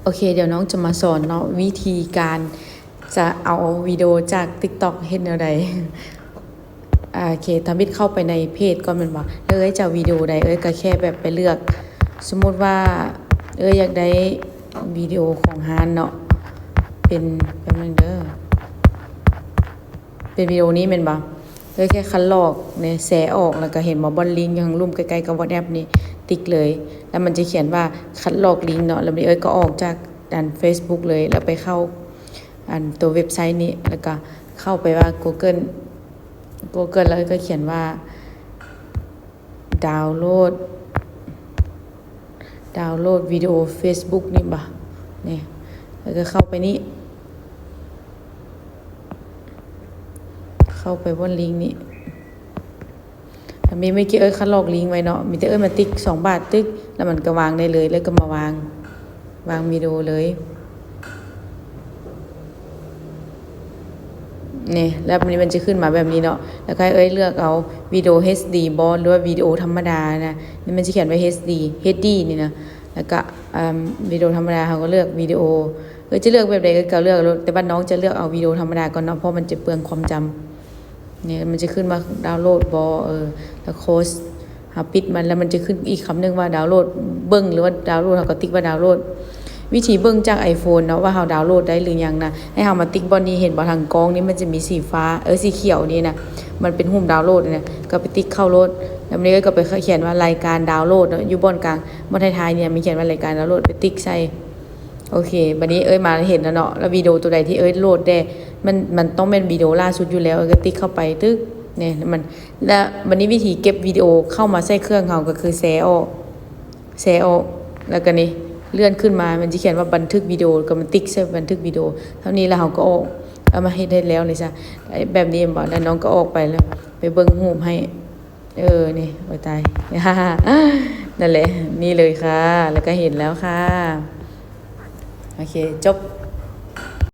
โอเคเดี๋ยวน้องจะมาสอนเนาะวิธีการจะเอาวิดีโอจาก TikTok เฮ็ดแนวใดโอเคทำบิดเข้าไปในเพจก่อนแม่นบ่แล้วจะวิดีโอใดก็แค่แบบไปเลือกสมมุติว่าอยากได้วิดีโอของฮานเนาะเป็นแป๊บนึงเด้อเป็นวิดีโอนี้แม่นบ่แค่คัดลอกเนี่ยแชร์ออกแล้วก็เห็นบ่บนลิงก์อยู่ข้างลุ่มใกล้ๆกับ WhatsApp นี่ติ๊กเลยแล้วมันจะเขียนว่าคัดลอกลิงก์เนาะแล้วก็ออกจากด้าน Facebook เลยแล้วไปเข้าตัวเว็บไซต์นี้แล้วก็เข้าไปว่า Google แล้วก็เขียนว่าดาวน์โหลดวิดีโอ Facebook นี่บ่นี่แล้วก็เข้าไปนี่เข้าไปบนลิงก์นี้มีไม่กี่คัดลอกลิงก์ไว้เนาะมีแต่มาติ๊ก2 บาทตึกแล้วมันก็วางได้เลยแล้วก็มาวางวิดีโอเลยนี่แล้วมันจะขึ้นมาแบบนี้เนาะแล้วก็เลือกเอาวิดีโอ HD บ่หรือว่าวิดีโอธรรมดานะนี่มันจะเขียนไว้ HD นี่นะแล้วก็วิดีโอธรรมดาเขาก็เลือกวิดีโอจะเลือกแบบใดก็เลือกแต่ว่าน้องจะเลือกเอาวิดีโอธรรมดาก่อนเนาะเพราะมันจะเปลืองความจำเนี่ยมันจะขึ้นมาดาวน์โหลดบ่แล้วโค้ดปิดมันแล้วมันจะขึ้นอีกคำนึงว่าดาวน์โหลดเบิ่งหรือว่าดาวน์โหลดเขาก็ติ๊กว่าดาวน์โหลดวิธีเบิ่งจาก iPhone เนาะว่าเฮาดาวน์โหลดได้หรือยังนะให้เฮามาติ๊กบนนี้เห็นบ่ทางกล้องนี้มันจะมีสีฟ้าสีเขียวนี่นะมันเป็นหุ่มดาวน์โหลดนะก็ไปติ๊กเข้าโหลดแล้วมันก็ไปเขียนว่ารายการดาวน์โหลดอยู่บนกลางบนท้ายๆเนี่ยมีเขียนว่ารายการดาวน์โหลดไปติ๊กใส่โอเคบัดนี้มาเห็นแล้วเนาะแล้ววิดีโอตัวใดที่โหลดได้มันต้องเป็นวิดีโอล่าสุดอยู่แล้วก็ติ๊กเข้าไปตึ๊กเนี่ยมันแล้วบัดนี้วิธีเก็บวิดีโอเข้ามาใส่เครื่องเฮาก็คือแชร์ออกแล้วก็นี่เลื่อนขึ้นมามันจะเขียนว่าบันทึกวิดีโอก็มันติ๊กใส่บันทึกวิดีโอเท่านี้แล้วเราก็ออกเอามาเฮ็ดได้แล้วเลยจ้ะแบบนี้บ่แล้วน้องก็ออกไปแล้วไปเบิ่งรูปให้นี่โอ้ยตาย นั่นแหละนี่เลยค่ะแล้วก็เห็นแล้วค่ะโอเคจบ